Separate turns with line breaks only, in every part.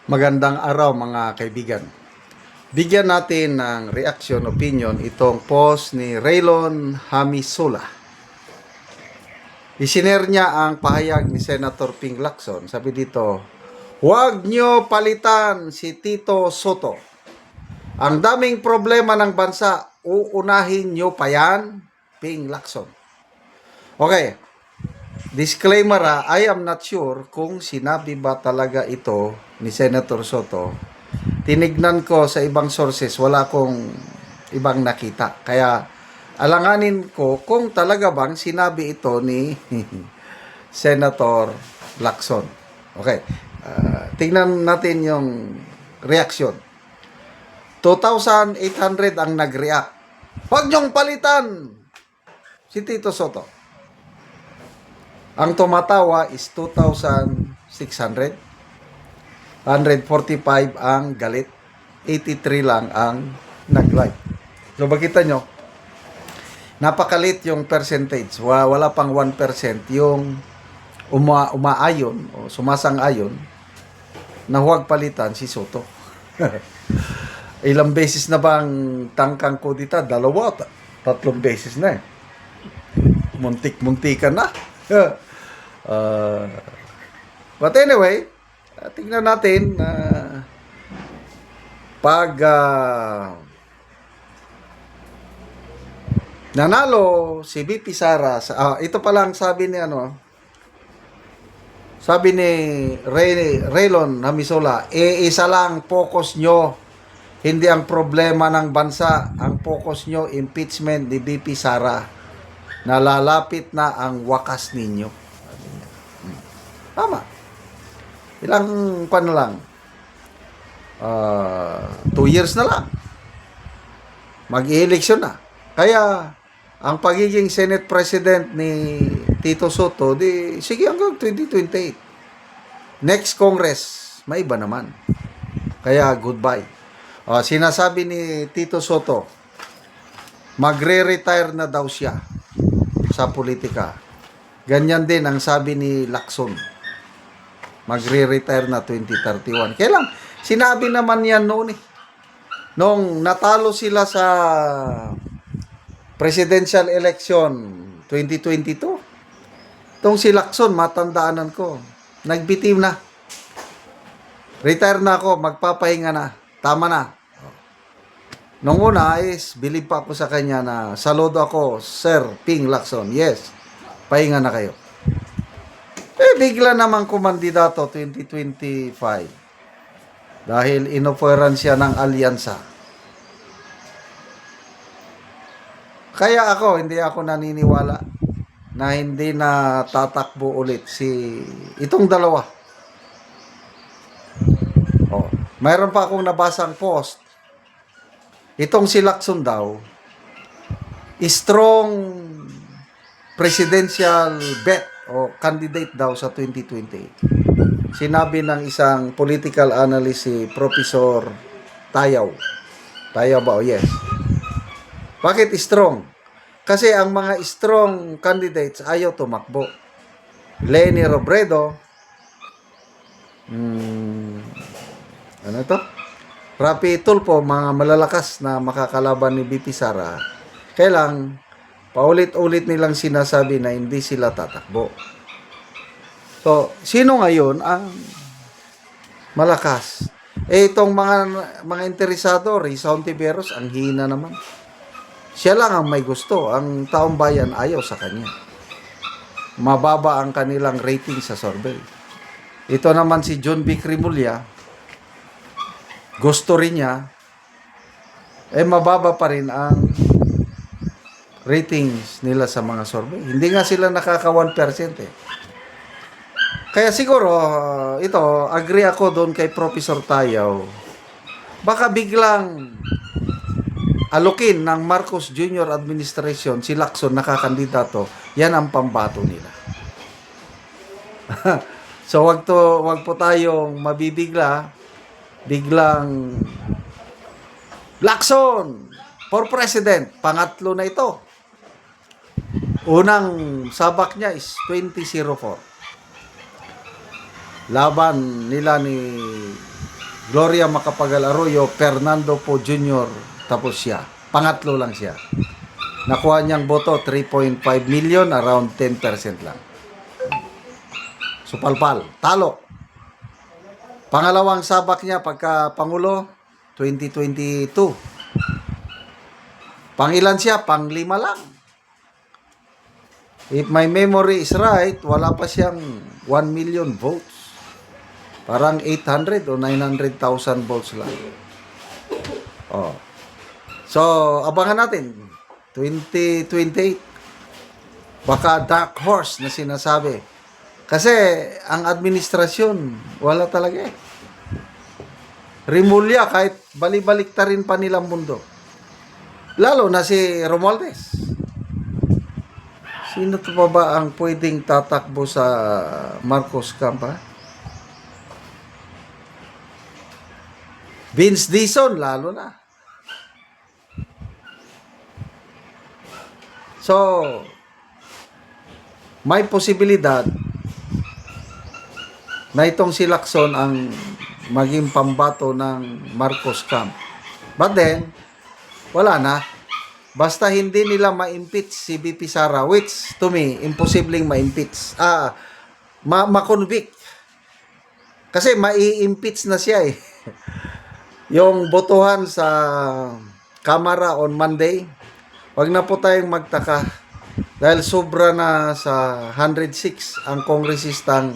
Magandang araw mga kaibigan. Bigyan natin ng reaction, opinion itong post ni Raylon Hamisola. Isinare niya ang pahayag ni Senator Ping Lacson. Sabi dito, "Huwag nyo palitan si Tito Soto. Ang daming problema ng bansa, uunahin nyo pa yan, Ping Lacson." Okay, disclaimer I am not sure kung sinabi ba talaga ito ni Senator Soto. Tinignan ko sa ibang sources, wala akong ibang nakita. Kaya alanganin ko kung talaga bang sinabi ito ni Senator Lacson. Okay, tingnan natin yung reaction. 2,800 ang nag-react. Huwag niyong palitan si Tito Soto. Ang tumatawa is 2,600. 145 ang galit. 83 lang ang nag-like. So, makita nyo, napakalit yung percentage. Wala pang 1% yung umaayon o sumasang-ayon na huwag palitan si Soto. Ilang beses na ba ang tangkang kudita? 2, 3 beses na eh. Muntik-muntikan na. But anyway, tingnan natin pag nanalo si VP Sara ito pa lang sabi ni Raylon Hamisola, isa lang focus nyo, hindi ang problema ng bansa, ang focus nyo impeachment ni VP Sara, nalalapit na ang wakas ninyo. Tama. Ilang pan lang? 2 years na lang. Mag-i-election na. Kaya, ang pagiging Senate President ni Tito Soto, sige hanggang 2028. Next Congress, may iba naman. Kaya, goodbye. Sinasabi ni Tito Soto, magre-retire na daw siya sa politika. Ganyan din ang sabi ni Lacson. Magre-retire na 2031. Kailan? Sinabi naman yan noon eh. Nung natalo sila sa presidential election 2022. Itong si Lacson, matandaanan ko. Nagbitiw na. Retire na ako, magpapahinga na. Tama na. Nung una is, believe pa ako sa kanya na saludo ako, Sir Ping Lacson. Yes, pahinga na kayo. Bigla namang kumandidato 2025 dahil inoferan siya ng alyansa. Kaya hindi ako naniniwala na hindi na tatakbo ulit itong dalawa. Mayroon pa akong nabasang post. Itong si Lacson daw, strong presidential bet o candidate daw sa 2028. Sinabi ng isang political analyst si Professor Tayaw. Tayaw ba? Yes. Bakit strong? Kasi ang mga strong candidates ayaw tumakbo. Leni Robredo, ano ito? Rapi Tulfo, mga malalakas na makakalaban ni VP Sara. Kailang paulit-ulit nilang sinasabi na hindi sila tatakbo. So, sino ngayon ang malakas? Itong mga interesado, Risa Hontiveros, ang hina naman. Siya lang ang may gusto. Ang taong bayan ayaw sa kanya. Mababa ang kanilang rating sa survey. Ito naman si John B. Cremulya, gusto rin niya, mababa pa rin ang ratings nila sa mga survey. Hindi nga sila nakaka 1% eh. Kaya siguro, agree ako doon kay Professor Tayaw. Baka biglang alukin ng Marcos Jr. administration si Lacson nakakandidato, yan ang pambato nila. So wag po tayong mabibigla, biglang Lacson for president, pangatlo na ito. Unang sabak niya is 2004. Laban nila ni Gloria Macapagal Arroyo, Fernando Po Jr., tapos siya. Pangatlo lang siya. Nakuha niyang boto, 3.5 million, around 10% lang. Supalpal, talo. Pangalawang sabak niya pagka Pangulo, 2022. Pangilan siya? Panglima lang. If my memory is right, wala pa siyang 1 million votes. Parang 800 o 900,000 votes lang. Oh. So, abangan natin. 2028. Baka dark horse na sinasabi. Kasi, ang administrasyon, wala talaga eh. Rimulya, kahit balibalik-ta rin pa nilang mundo. Lalo na si Romualdez. Sino to pa ba ang pwedeng tatakbo sa Marcos camp, ha? Vince Dizon, lalo na. So, may posibilidad na itong si Lacson ang maging pambato ng Marcos camp. But then, wala na. Basta hindi nila ma-impeach si BP Sara, which to me, imposibleng ma-impeach. Ma-convict. Kasi mai-impeach na siya eh. Yung botohan sa Kamara on Monday, wag na po tayong magtaka dahil sobra na sa 106 ang kongresistang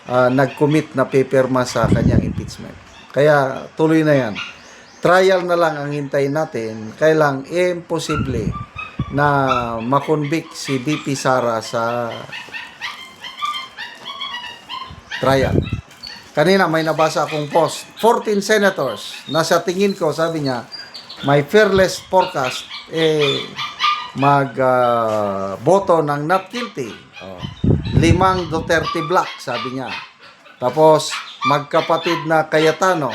nag-commit na pipirma sa kanyang impeachment. Kaya tuloy na yan. Trial na lang ang hintayin natin. Kailang imposible na makonvict si BP Sara sa trial. Kanina may nabasa akong post. 14 senators na sa tingin ko, sabi niya, may fearless forecast, boto ng not guilty. 5 Duterte Black, sabi niya. Tapos, magkapatid na Cayetano.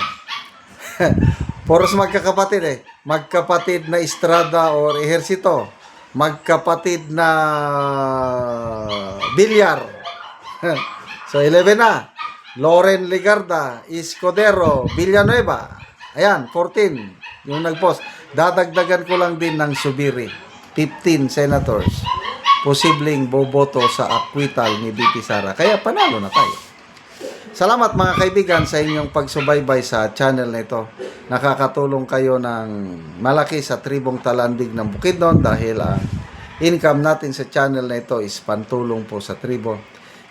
Poros magkakapatid eh. Magkapatid na Estrada or Ejercito. Magkapatid na Villar. So, 11 na. Loren Ligarda, Escudero, Villanueva. Ayan, 14. Yung nag-post. Dadagdagan ko lang din ng Subiri. 15 senators. Posibleng boboto sa acquittal ni BP Sara. Kaya panalo na tayo. Salamat mga kaibigan sa inyong pagsubaybay sa channel na ito. Nakakatulong kayo ng malaki sa tribong Talandig ng Bukidnon dahil ang income natin sa channel na ito is pantulong po sa tribo.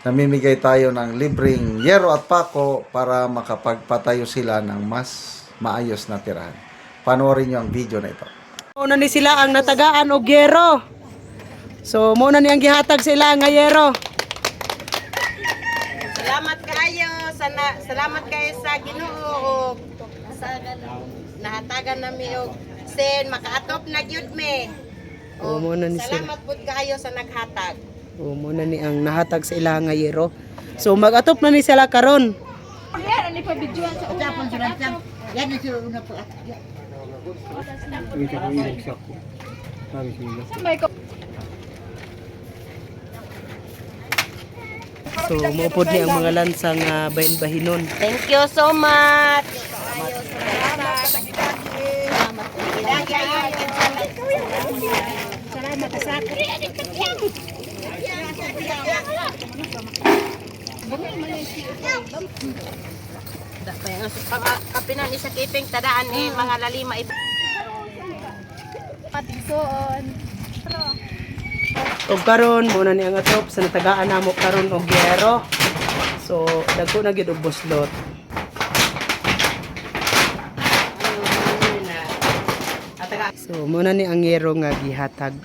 Namimigay tayo ng libreng yero at pako para makapagpatayo sila ng mas maayos na tirahan. Panoorin nyo ang video na ito.
Muna ni sila ang natagaan og yero. So muna ni ang gihatag sila nga yero.
Salamat kayo sa Ginoo og sa nahatagan nami og sen makaatop na gyud me.
O muna ni sila.
Salamat pud kayo sa naghatag.
O muna ni ang nahatag sa ila nga yero. So mag-atop na ni sila karon.
Yan ni pa videoan sa una. Yan ni sila una pa.
So maupod ni ang mga lansang bahin-bahinon.
Thank you so much. Salamat sa kapinan isa kiping tadaan ni mga lalima patigsoon.
Og karon muna ni ang atop sa natagaan namo karon og yero. So dagko na gyud og buslot. So muna ni ang yero nga gihatag.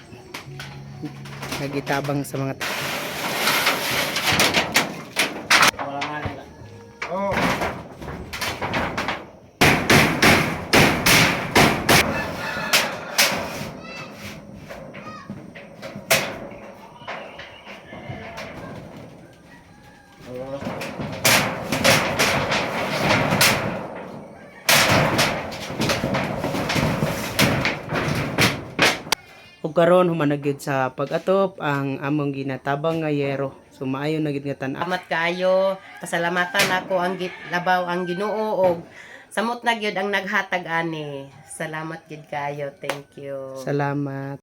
Nagitabang sa mga ug karon humanagid sa pag-atop ang among ginatabang nga yero. So maayo na gid nga tan-aw.
Salamat kayo. Pasalamatan ako ang labaw ang Ginoo og Samot na gyud ang naghatag ani. Salamat gid kayo. Thank you.
Salamat.